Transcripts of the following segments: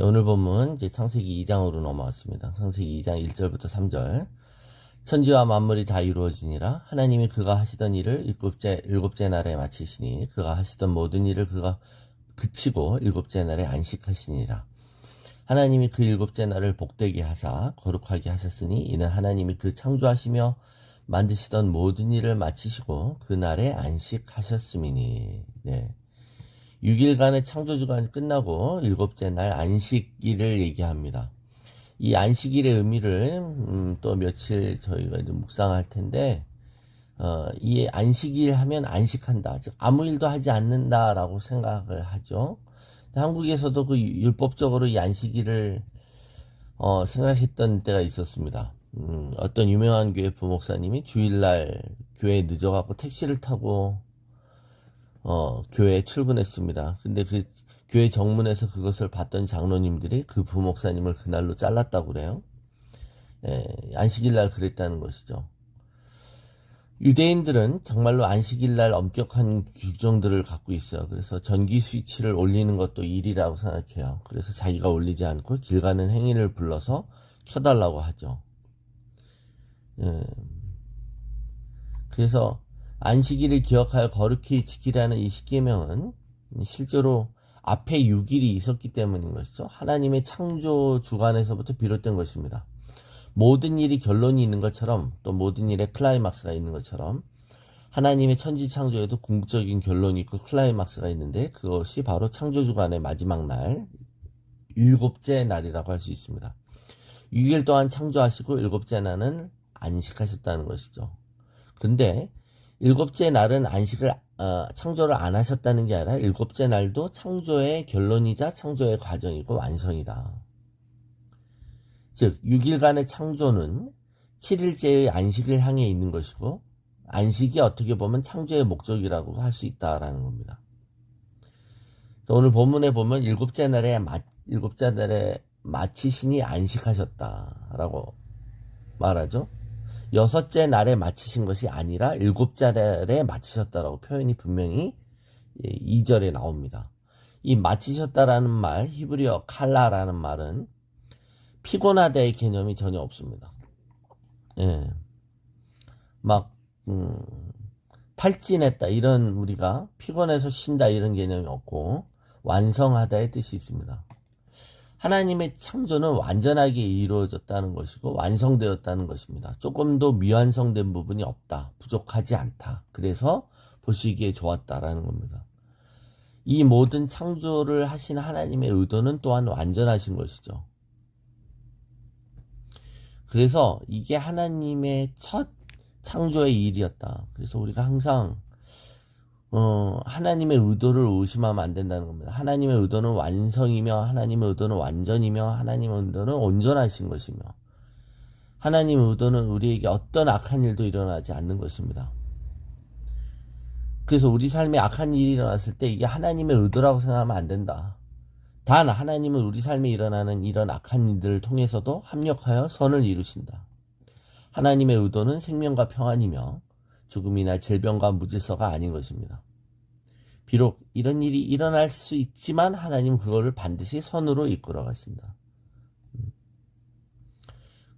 오늘 본문 이제 창세기 2장으로 넘어왔습니다. 창세기 2장 1절부터 3절. 천지와 만물이 다 이루어지니라. 하나님이 그가 하시던 일을 일곱째 날에 마치시니 그가 하시던 모든 일을 그가 그치고 일곱째 날에 안식하시니라. 하나님이 그 일곱째 날을 복되게 하사 거룩하게 하셨으니 이는 하나님이 그 창조하시며 만드시던 모든 일을 마치시고 그 날에 안식하셨음이니. 네. 6일간의 창조주간이 끝나고 일곱째 날 안식일을 얘기합니다. 이 안식일의 의미를 또 며칠 저희가 좀 묵상할 텐데, 이 안식일 하면 안식한다, 즉 아무 일도 하지 않는다라고 생각을 하죠. 한국에서도 그 율법적으로 이 안식일을 생각했던 때가 있었습니다. 어떤 유명한 교회 부목사님이 주일날 교회에 늦어갖고 택시를 타고 교회에 출근했습니다. 근데 그 교회 정문에서 그것을 봤던 장로님들이 그 부목사님을 그날로 잘랐다고 그래요. 안식일날 그랬다는 것이죠. 유대인들은 정말로 안식일날 엄격한 규정들을 갖고 있어요. 그래서 전기 스위치를 올리는 것도 일이라고 생각해요. 그래서 자기가 올리지 않고 길 가는 행인을 불러서 켜달라고 하죠. 그래서 안식일을 기억하여 거룩히 지키라는 이 십계명은 실제로 앞에 6일이 있었기 때문인 것이죠. 하나님의 창조 주관에서부터 비롯된 것입니다. 모든 일이 결론이 있는 것처럼, 또 모든 일에 클라이막스가 있는 것처럼 하나님의 천지 창조에도 궁극적인 결론이 있고 클라이막스가 있는데, 그것이 바로 창조 주관의 마지막 날, 일곱째 날이라고 할 수 있습니다. 6일 동안 창조하시고 일곱째 날은 안식하셨다는 것이죠. 근데 일곱째 날은 창조를 안 하셨다는 게 아니라 일곱째 날도 창조의 결론이자 창조의 과정이고 완성이다. 즉 6일간의 창조는 7일째의 안식을 향해 있는 것이고, 안식이 어떻게 보면 창조의 목적이라고 할 수 있다라는 겁니다. 오늘 본문에 보면 일곱째 날에 마치시니 안식하셨다라고 말하죠. 여섯째 날에 마치신 것이 아니라 일곱째 날에 마치셨다라고 표현이 분명히 2절에 나옵니다. 이 마치셨다라는 말, 히브리어 칼라라는 말은 피곤하다의 개념이 전혀 없습니다. 탈진했다, 이런, 우리가 피곤해서 쉰다 이런 개념이 없고 완성하다의 뜻이 있습니다. 하나님의 창조는 완전하게 이루어졌다는 것이고 완성되었다는 것입니다. 조금도 미완성된 부분이 없다, 부족하지 않다. 그래서 보시기에 좋았다라는 겁니다. 이 모든 창조를 하신 하나님의 의도는 또한 완전하신 것이죠. 그래서 이게 하나님의 첫 창조의 일이었다. 그래서 우리가 항상 하나님의 의도를 의심하면 안 된다는 겁니다. 하나님의 의도는 완성이며, 하나님의 의도는 완전이며, 하나님의 의도는 온전하신 것이며, 하나님의 의도는 우리에게 어떤 악한 일도 일어나지 않는 것입니다. 그래서 우리 삶에 악한 일이 일어났을 때 이게 하나님의 의도라고 생각하면 안 된다. 단 하나님은 우리 삶에 일어나는 이런 악한 일들을 통해서도 합력하여 선을 이루신다. 하나님의 의도는 생명과 평안이며 죽음이나 질병과 무질서가 아닌 것입니다. 비록 이런 일이 일어날 수 있지만 하나님 그거를 반드시 선으로 이끌어 가신다.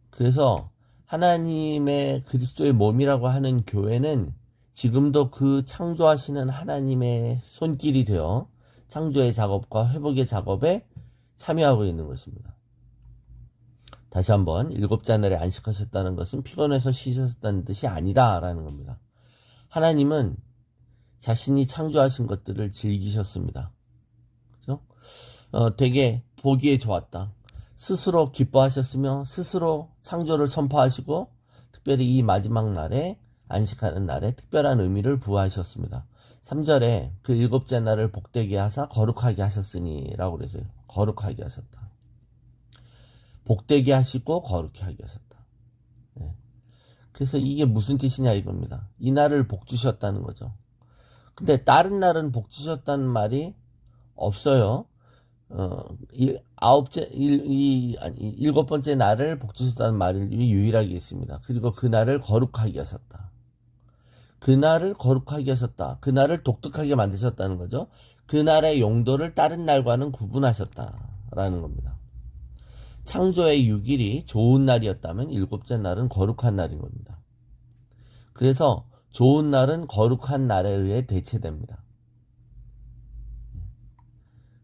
그래서 하나님의 그리스도의 몸이라고 하는 교회는 지금도 그 창조하시는 하나님의 손길이 되어 창조의 작업과 회복의 작업에 참여하고 있는 것입니다. 다시 한번, 일곱째 날에 안식하셨다는 것은 피곤해서 쉬셨다는 뜻이 아니다라는 겁니다. 하나님은 자신이 창조하신 것들을 즐기셨습니다. 그죠? 되게 보기에 좋았다. 스스로 기뻐하셨으며 스스로 창조를 선포하시고 특별히 이 마지막 날에, 안식하는 날에 특별한 의미를 부여하셨습니다. 3절에 그 일곱째 날을 복되게 하사 거룩하게 하셨으니 라고 그랬어요. 거룩하게 하셨다. 복되게 하시고 거룩하게 하셨다. 그래서 이게 무슨 뜻이냐 이겁니다. 이 날을 복 주셨다는 거죠. 근데 다른 날은 복 주셨다는 말이 없어요. 일곱 번째 날을 복 주셨다는 말이 유일하게 있습니다. 그리고 그 날을 거룩하게 하셨다. 그날을 거룩하게 하셨다. 그날을 독특하게 만드셨다는 거죠. 그날의 용도를 다른 날과는 구분하셨다라고 라는 겁니다. 창조의 6일이 좋은 날이었다면 일곱째 날은 거룩한 날인 겁니다. 그래서 좋은 날은 거룩한 날에 의해 대체됩니다.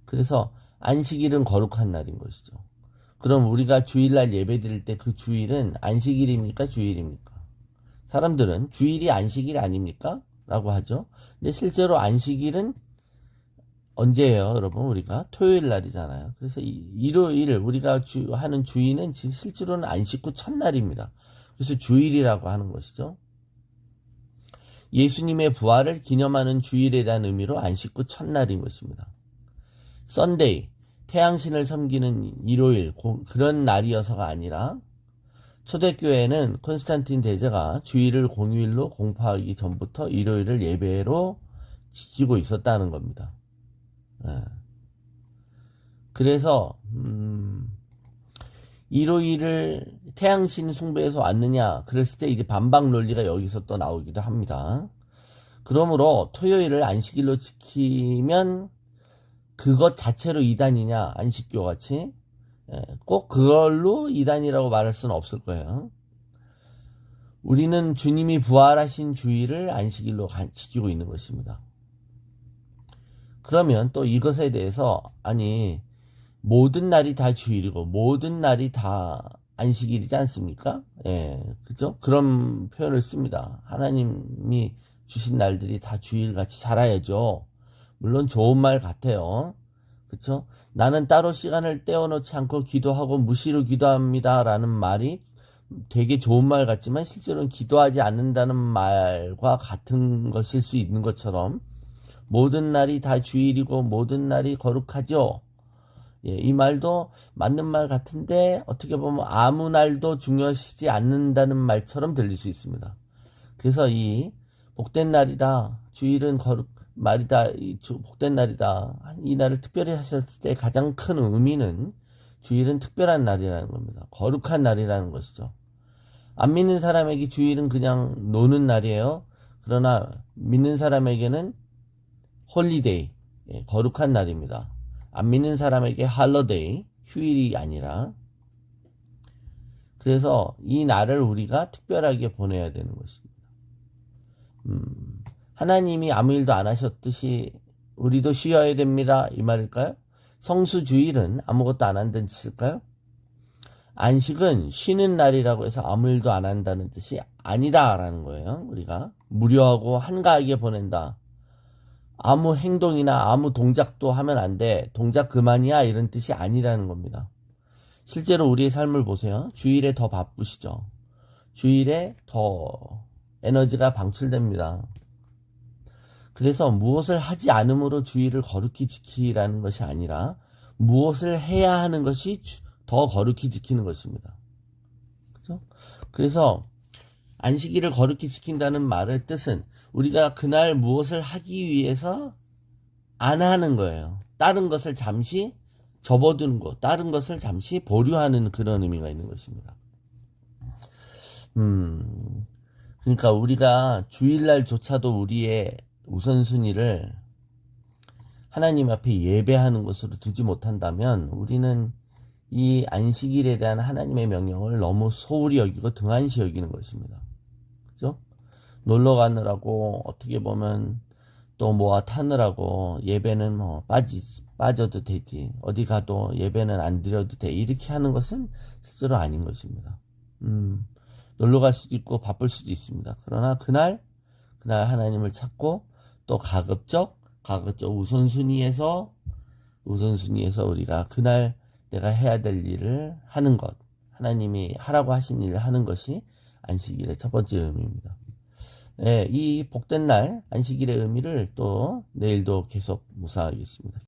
그래서 안식일은 거룩한 날인 것이죠. 그럼 우리가 주일날 예배 드릴 때 그 주일은 안식일입니까? 주일입니까? 사람들은 주일이 안식일 아닙니까? 라고 하죠. 근데 실제로 안식일은 언제예요, 여러분? 우리가 토요일 날이잖아요. 그래서 일요일 우리가 하는 주일은 실제로는 안식 후 첫날입니다. 그래서 주일이라고 하는 것이죠. 예수님의 부활을 기념하는 주일에 대한 의미로 안식 후 첫날인 것입니다. 썬데이, 태양신을 섬기는 일요일, 그런 날이어서가 아니라 초대교회는 콘스탄틴 대제가 주일을 공휴일로 공포하기 전부터 일요일을 예배로 지키고 있었다는 겁니다. 그래서 일요일을 태양신 숭배에서 왔느냐 그랬을 때 이제 반박 논리가 여기서 또 나오기도 합니다. 그러므로 토요일을 안식일로 지키면 그것 자체로 이단이냐 안식교 같이 꼭 그걸로 이단이라고 말할 수는 없을 거예요. 우리는 주님이 부활하신 주일을 안식일로 지키고 있는 것입니다. 그러면 또 이것에 대해서 아니 모든 날이 다 주일이고 모든 날이 다 안식일이지 않습니까? 그죠? 그런 표현을 씁니다. 하나님이 주신 날들이 다 주일같이 살아야죠. 물론 좋은 말 같아요. 그쵸? 나는 따로 시간을 떼어놓지 않고 기도하고 무시로 기도합니다. 라는 말이 되게 좋은 말 같지만 실제로는 기도하지 않는다는 말과 같은 것일 수 있는 것처럼 모든 날이 다 주일이고 모든 날이 거룩하죠. 이 말도 맞는 말 같은데 어떻게 보면 아무 날도 중요시지 않는다는 말처럼 들릴 수 있습니다. 그래서 이 복된 날이다. 주일은 말이다. 복된 날이다. 이 날을 특별히 하셨을 때 가장 큰 의미는 주일은 특별한 날이라는 겁니다. 거룩한 날이라는 것이죠. 안 믿는 사람에게 주일은 그냥 노는 날이에요. 그러나 믿는 사람에게는 홀리데이, 거룩한 날입니다. 안 믿는 사람에게 할러데이, 휴일이 아니라. 그래서 이 날을 우리가 특별하게 보내야 되는 것입니다. 하나님이 아무 일도 안 하셨듯이 우리도 쉬어야 됩니다. 이 말일까요? 성수주일은 아무것도 안 한다는 뜻일까요? 안식은 쉬는 날이라고 해서 아무 일도 안 한다는 뜻이 아니다라는 거예요. 우리가 무료하고 한가하게 보낸다. 아무 행동이나 아무 동작도 하면 안 돼. 동작 그만이야. 이런 뜻이 아니라는 겁니다. 실제로 우리의 삶을 보세요. 주일에 더 바쁘시죠. 주일에 더 에너지가 방출됩니다. 그래서 무엇을 하지 않음으로 주일을 거룩히 지키라는 것이 아니라 무엇을 해야 하는 것이 더 거룩히 지키는 것입니다. 그죠? 그래서 안식일을 거룩히 지킨다는 말의 뜻은 우리가 그날 무엇을 하기 위해서 안 하는 거예요. 다른 것을 잠시 접어두는 것, 다른 것을 잠시 보류하는 그런 의미가 있는 것입니다. 그러니까 우리가 주일날조차도 우리의 우선순위를 하나님 앞에 예배하는 것으로 두지 못한다면 우리는 이 안식일에 대한 하나님의 명령을 너무 소홀히 여기고 등한시 여기는 것입니다. 그죠? 놀러 가느라고 어떻게 보면 또 뭐와 타느라고 예배는 뭐 빠져도 되지. 어디 가도 예배는 안 드려도 돼. 이렇게 하는 것은 실제로 아닌 것입니다. 놀러 갈 수도 있고 바쁠 수도 있습니다. 그러나 그날 하나님을 찾고 또 가급적 우선순위에서 우리가 그날 내가 해야 될 일을 하는 것, 하나님이 하라고 하신 일을 하는 것이 안식일의 첫 번째 의미입니다. 이 복된 날 안식일의 의미를 또 내일도 계속 묵상하겠습니다.